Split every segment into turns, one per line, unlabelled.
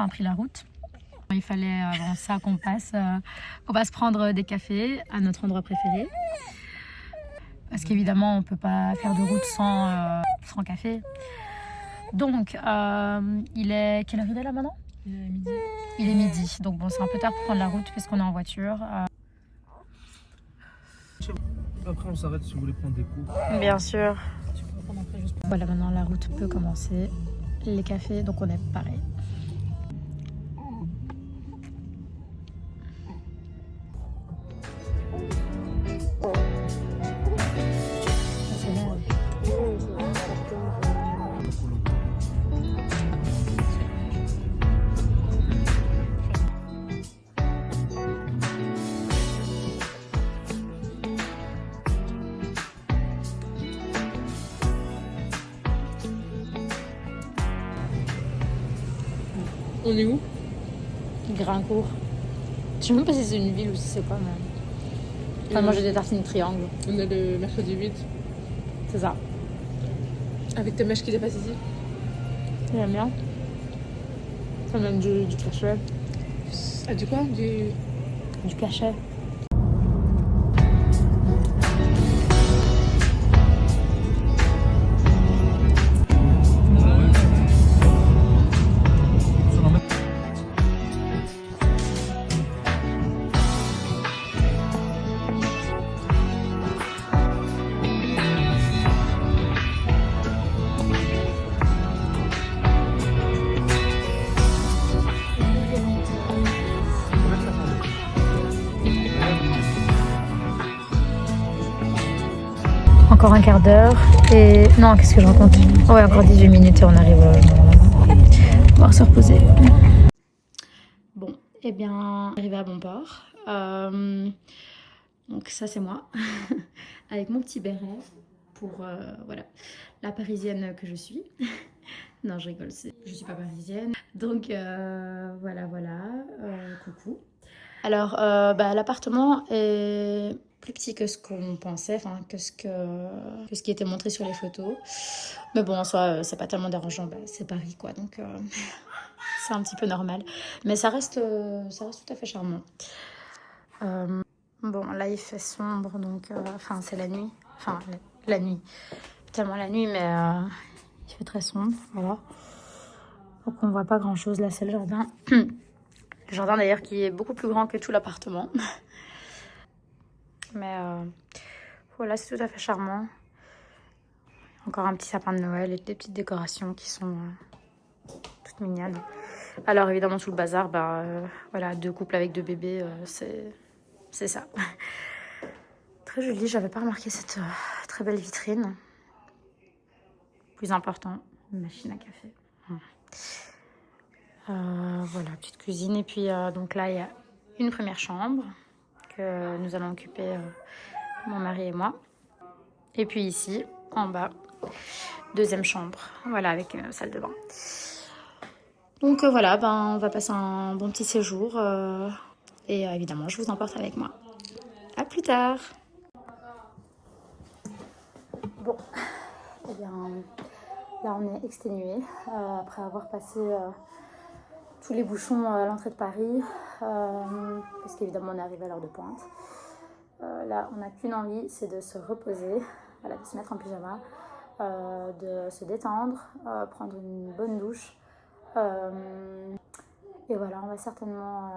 enfin pris la route. Il fallait avant ça qu'on passe prendre des cafés à notre endroit préféré. Parce qu'évidemment, on ne peut pas faire de route sans café. Donc, il est... Quelle heure il est là maintenant?
Il est midi.
Il est midi. Donc bon, c'est un peu tard pour prendre la route puisqu'on est en voiture.
Après, on s'arrête si vous voulez prendre des cours.
Bien sûr.
Tu peux prendre après juste.
Voilà, maintenant la route peut commencer. Les cafés, donc on est pareil.
On est où?
Grincourt. Je sais même pas si c'est une ville ou si c'est quoi, mais... Enfin, manger des tartines triangle.
On est le mercredi 8.
C'est ça.
Avec tes mèches qui dépassent ici.
J'aime bien. Ça me donne du cachet.
Ah, du quoi?
Du cachet. Encore un quart d'heure et... Non, qu'est-ce que je raconte? Ouais, encore 18 minutes et on arrive on va se reposer. Bon, eh bien, arrivé à bon port. Donc ça, c'est moi. Avec mon petit béret pour, voilà, la parisienne que je suis. Non, je rigole, je suis pas parisienne. Donc, voilà, coucou. Alors, l'appartement est plus petit que ce qu'on pensait, enfin que ce qui était montré sur les photos. Mais bon, en soi, c'est pas tellement dérangeant, c'est Paris quoi, donc c'est un petit peu normal. Mais ça reste tout à fait charmant. Bon, là il fait sombre, donc enfin c'est la nuit, enfin la nuit, tellement la nuit, mais il fait très sombre, voilà. Donc on voit pas grand chose, là c'est le jardin. Le jardin d'ailleurs qui est beaucoup plus grand que tout l'appartement. Mais voilà, c'est tout à fait charmant. Encore un petit sapin de Noël et des petites décorations qui sont toutes mignonnes. Alors évidemment sous le bazar, voilà, 2 couples avec 2 bébés, c'est ça. Très joli, j'avais pas remarqué cette très belle vitrine. Plus important, une machine à café. Voilà, petite cuisine. Et puis donc là, il y a une première chambre que nous allons occuper, mon mari et moi. Et puis ici, en bas, 2e chambre. Voilà, avec salle de bain. Donc voilà, on va passer un bon petit séjour. Et évidemment, je vous emporte avec moi. À plus tard. Bon, eh bien, là on est exténué après avoir passé tous les bouchons à l'entrée de Paris, parce qu'évidemment on est arrivé à l'heure de pointe. Là, on n'a qu'une envie, c'est de se reposer, voilà, de se mettre en pyjama, de se détendre, prendre une bonne douche. Et voilà, on va certainement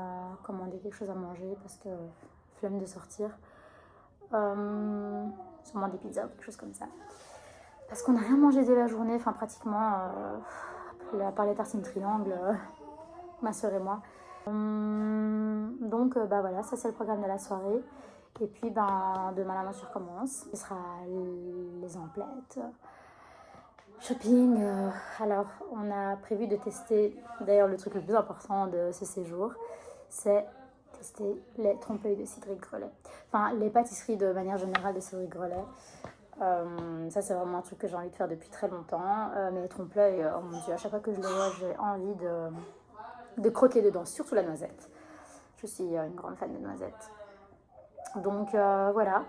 commander quelque chose à manger parce que flemme de sortir. Sûrement des pizzas ou quelque chose comme ça. Parce qu'on n'a rien mangé de la journée, enfin pratiquement, à part les tartines triangle, ma soeur et moi. Donc voilà, ça c'est le programme de la soirée. Et puis demain l'aventure commence. Ce sera les emplettes, shopping. Alors on a prévu de tester, d'ailleurs le truc le plus important de ce séjour, c'est tester les trompe-l'œil de Cédric Grolet. Enfin les pâtisseries de manière générale de Cédric Grolet. Ça c'est vraiment un truc que j'ai envie de faire depuis très longtemps. Mais les trompe-l'œil, oh mon dieu, à chaque fois que je les vois, j'ai envie de croquer dedans, surtout la noisette. Je suis une grande fan de noisettes. Donc voilà,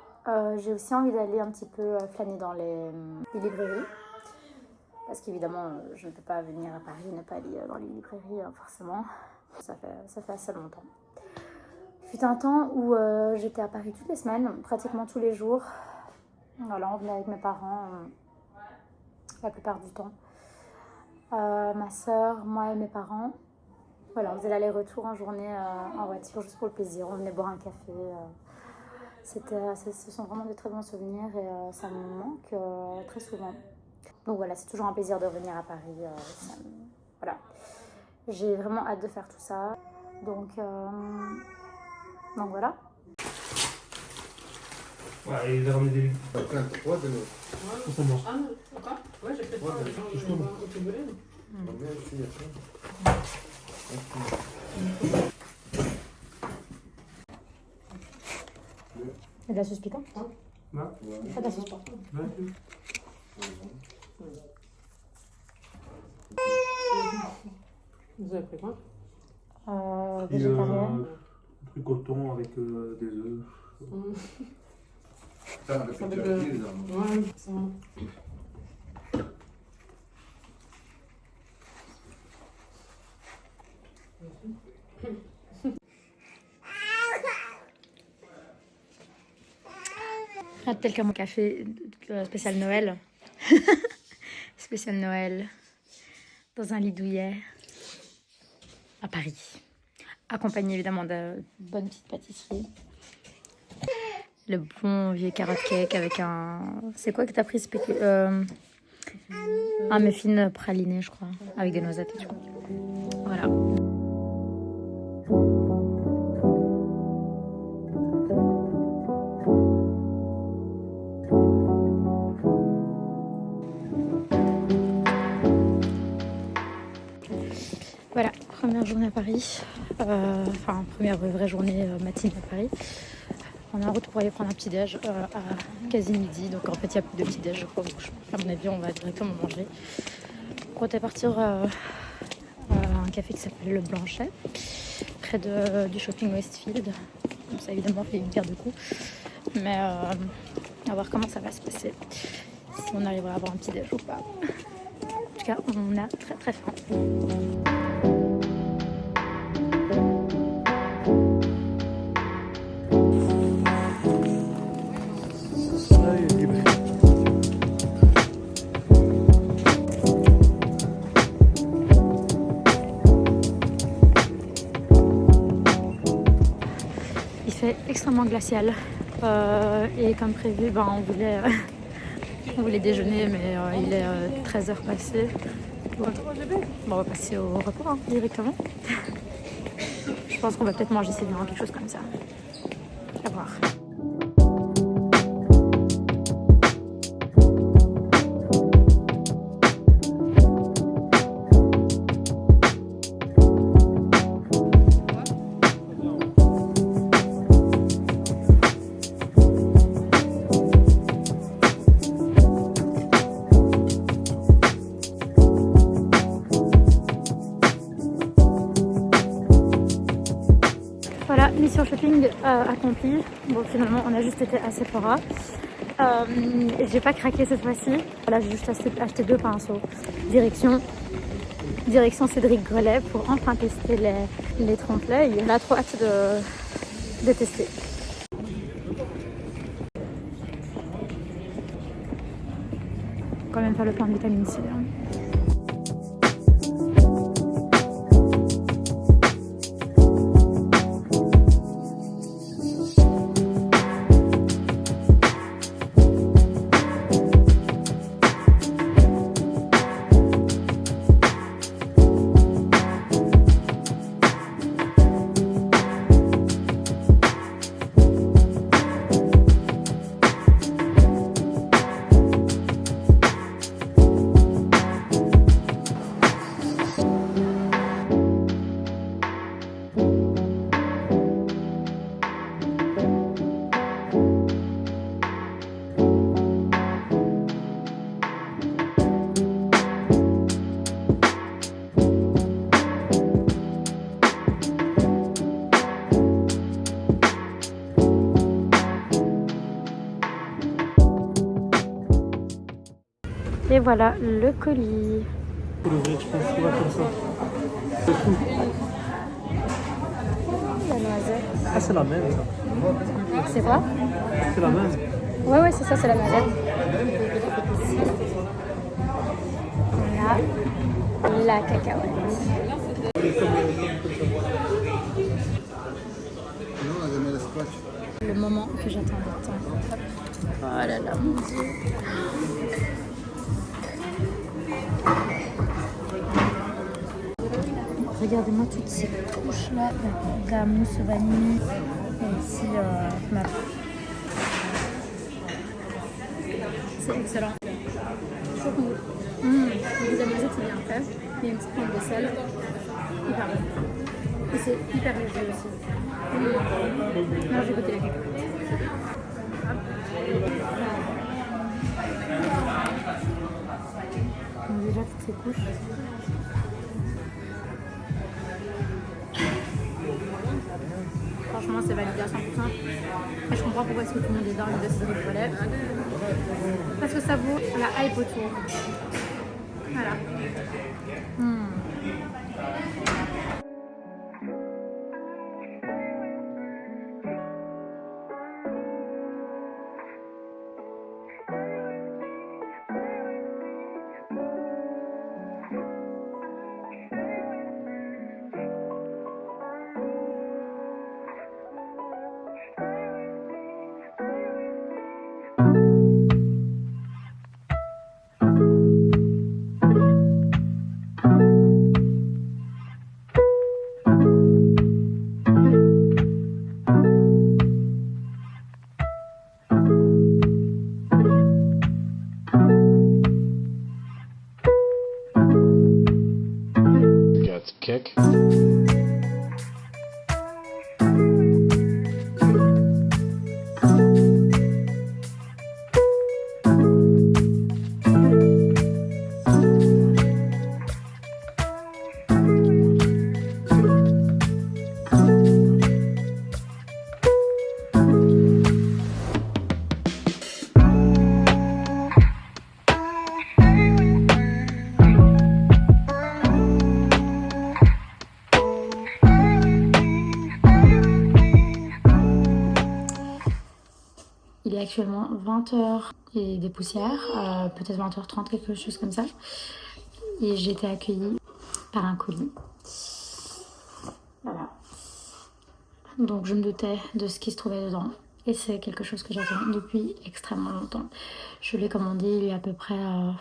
j'ai aussi envie d'aller un petit peu flâner dans les librairies. Parce qu'évidemment, je ne peux pas venir à Paris et ne pas aller dans les librairies, forcément. Ça fait assez longtemps. Il fut un temps où j'étais à Paris toutes les semaines, pratiquement tous les jours. Voilà, on venait avec mes parents la plupart du temps. Ma soeur, moi et mes parents. Voilà, on faisait l'aller-retour en journée en voiture juste pour le plaisir. On venait boire un café. Ce sont vraiment de très bons souvenirs et ça me manque très souvent. Donc voilà, c'est toujours un plaisir de revenir à Paris. Voilà, j'ai vraiment hâte de faire tout ça. Donc voilà.
Ouais, il a ramené des légumes.
Ouais, de l'eau.
Ça mange.
Ah non, encore? Ouais, j'ai peut-être pas.
Justement.
Et de la sauce piquante?
Là.
Pas de la sauce piquante.
Vous avez pris quoi?
Végétarienne.
Un truc au thon avec des œufs.
Ça, avec
Ça
le
avec
turkey,
le-
les amis.
Ouais, ça.
Tel que mon café spécial Noël. Spécial Noël. Dans un lit douillet. À Paris. Accompagné évidemment de bonne petite pâtisserie. Le bon vieux carrot cake avec un... C'est quoi que t'as pris un muffin praliné, je crois. Avec des noisettes et tout. Voilà. Voilà, première journée à Paris. Enfin, première vraie journée matinée à Paris. On est en route pour aller prendre un petit déj à quasi midi. Donc en fait, il n'y a plus de petit déj, je crois. Donc, à mon avis, on va directement manger. On comptait partir à un café qui s'appelle Le Blanchet, près du shopping Westfield. Donc ça, évidemment, fait une pierre de coups. Mais à voir comment ça va se passer. Si on arrivera à avoir un petit déj ou pas. En tout cas, on a très très faim.
Là, il est libre.
Il fait extrêmement glacial et comme prévu, on voulait déjeuner, mais il est 13h passé. Bon, on va passer au repas directement. Je pense qu'on va peut-être manger sévèrement quelque chose comme ça. À voir. Voilà, mission shopping accomplie. Bon, finalement, on a juste été à Sephora. Et j'ai pas craqué cette fois-ci. Voilà, j'ai juste acheté 2 pinceaux. Direction Cédric Grelet pour enfin tester les trompe-l'œil. On a trop hâte de tester. Quand même faire le plein de vitamine C. Hein. Et voilà le colis.
Faut l'ouvrir, je pense, ouais, comme ça. Le tout.
La noisette.
Ah, c'est la même, ça.
C'est quoi?
C'est la même.
Ouais, c'est ça, c'est la noisette. On a la cacahuète. Le moment que j'attends tant. Oh là là, mon Dieu. Regardez-moi toutes ces couches-là, de la mousse vanille. Et ici, ma... C'est excellent. Chaud goût. Le goût de la noisette, c'est bien fait. Il y a une petite pointe de sel. Hyper bon. Et c'est hyper léger aussi. Alors, je vais goûter la cacahuète. Donc déjà toutes ces couches. Franchement, c'est validé à 100%. Et je comprends pourquoi est-ce que tout le monde est dans le dessus de toilette. Parce que ça vaut la hype autour. Voilà.
Kick.
Il est actuellement 20h et des poussières, peut-être 20h30, quelque chose comme ça. Et j'ai été accueillie par un colis. Voilà. Donc je me doutais de ce qui se trouvait dedans. Et c'est quelque chose que j'attends depuis extrêmement longtemps. Je l'ai commandé il y a à peu près un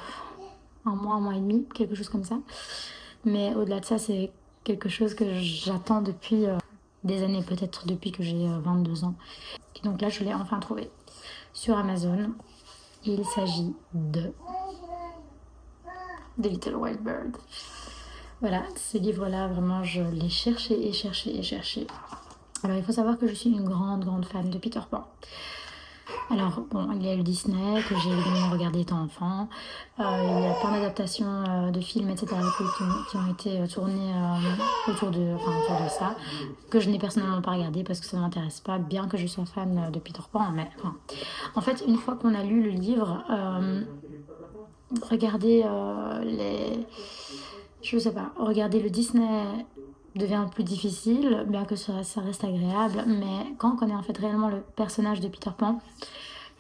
mois et demi, quelque chose comme ça. Mais au-delà de ça, c'est quelque chose que j'attends depuis des années, peut-être depuis que j'ai 22 ans. Et donc là, je l'ai enfin trouvé sur Amazon. Il s'agit de The Little White Bird. Voilà, ce livre-là, vraiment, je l'ai cherché et cherché et cherché. Alors, il faut savoir que je suis une grande fan de Peter Pan. Alors, bon, il y a le Disney, que j'ai évidemment regardé étant enfant. Il y a plein d'adaptations de films, etc. qui ont été tournés autour de ça, que je n'ai personnellement pas regardé parce que ça ne m'intéresse pas, bien que je sois fan de Peter Pan. Mais enfin, en fait, une fois qu'on a lu le livre, regarder regarder le Disney devient plus difficile, bien que ça reste agréable, mais quand on connaît en fait réellement le personnage de Peter Pan,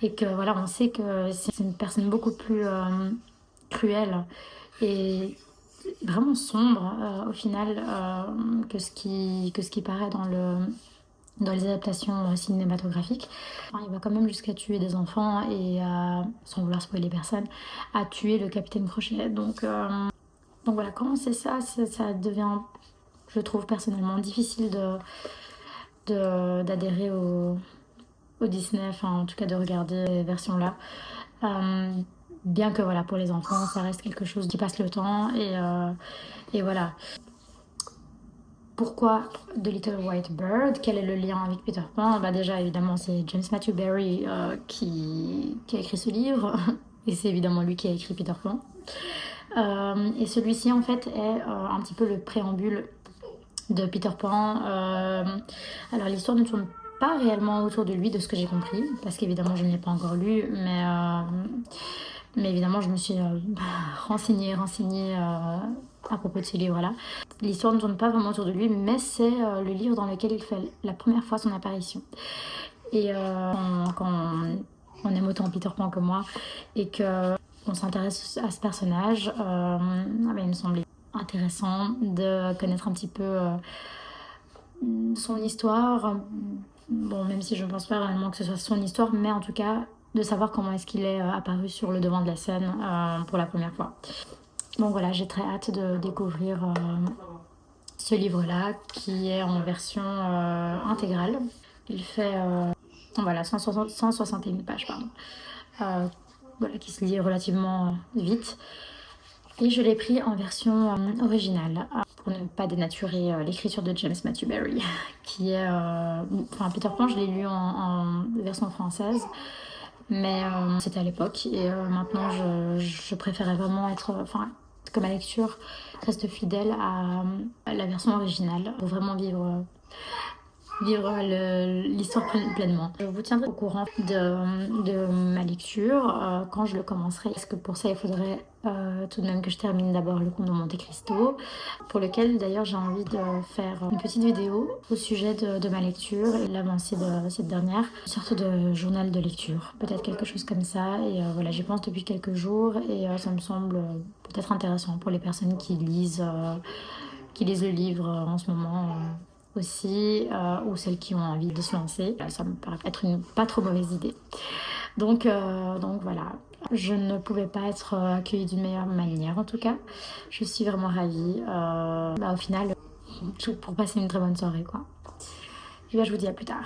et que voilà, on sait que c'est une personne beaucoup plus cruelle et vraiment sombre au final que ce qui paraît dans les adaptations cinématographiques. Enfin, il va quand même jusqu'à tuer des enfants et sans vouloir spoiler personne, à tuer le capitaine Crochet. Donc voilà, quand on sait ça, ça devient, je trouve personnellement, difficile d'adhérer au Disney, enfin en tout cas de regarder ces versions-là. Bien que voilà, pour les enfants, ça reste quelque chose qui passe le temps et voilà. Pourquoi The Little White Bird? Quel est le lien avec Peter Pan? Déjà évidemment c'est James Matthew Barrie qui a écrit ce livre et c'est évidemment lui qui a écrit Peter Pan. Et celui-ci en fait est un petit peu le préambule de Peter Pan. Alors l'histoire ne tourne pas réellement autour de lui, de ce que j'ai compris, parce qu'évidemment je n'y ai pas encore lu, Mais évidemment, je me suis renseignée à propos de ce livre-là. L'histoire ne tourne pas vraiment autour de lui, mais c'est le livre dans lequel il fait la première fois son apparition. Et quand on aime autant Peter Pan que moi et qu'on s'intéresse à ce personnage, il me semblait intéressant de connaître un petit peu son histoire. Bon, même si je ne pense pas réellement que ce soit son histoire, mais en tout cas de savoir comment est-ce qu'il est apparu sur le devant de la scène pour la première fois. Donc voilà, j'ai très hâte de découvrir ce livre-là qui est en version intégrale. Il fait 161 pages, qui se lit relativement vite. Et je l'ai pris en version originale pour ne pas dénaturer l'écriture de James Matthew Barrie, qui est... Peter Pan, je l'ai lu en version française, mais c'était à l'époque. Et maintenant, je préférais vraiment que ma lecture reste fidèle à la version originale, pour vraiment vivre l'histoire pleinement. Je vous tiendrai au courant de ma lecture quand je le commencerai. Parce que pour ça, il faudrait tout de même que je termine d'abord Le Comte de Monte Cristo, pour lequel d'ailleurs j'ai envie de faire une petite vidéo au sujet de ma lecture et l'avancée de cette dernière. Une sorte de journal de lecture, peut-être quelque chose comme ça. Et j'y pense depuis quelques jours et ça me semble peut-être intéressant pour les personnes qui lisent le livre en ce moment. Aussi, ou celles qui ont envie de se lancer. Ça me paraît être une pas trop mauvaise idée. Donc voilà, je ne pouvais pas être accueillie d'une meilleure manière en tout cas. Je suis vraiment ravie. Au final, tout pour passer une très bonne soirée quoi. Et je vous dis à plus tard.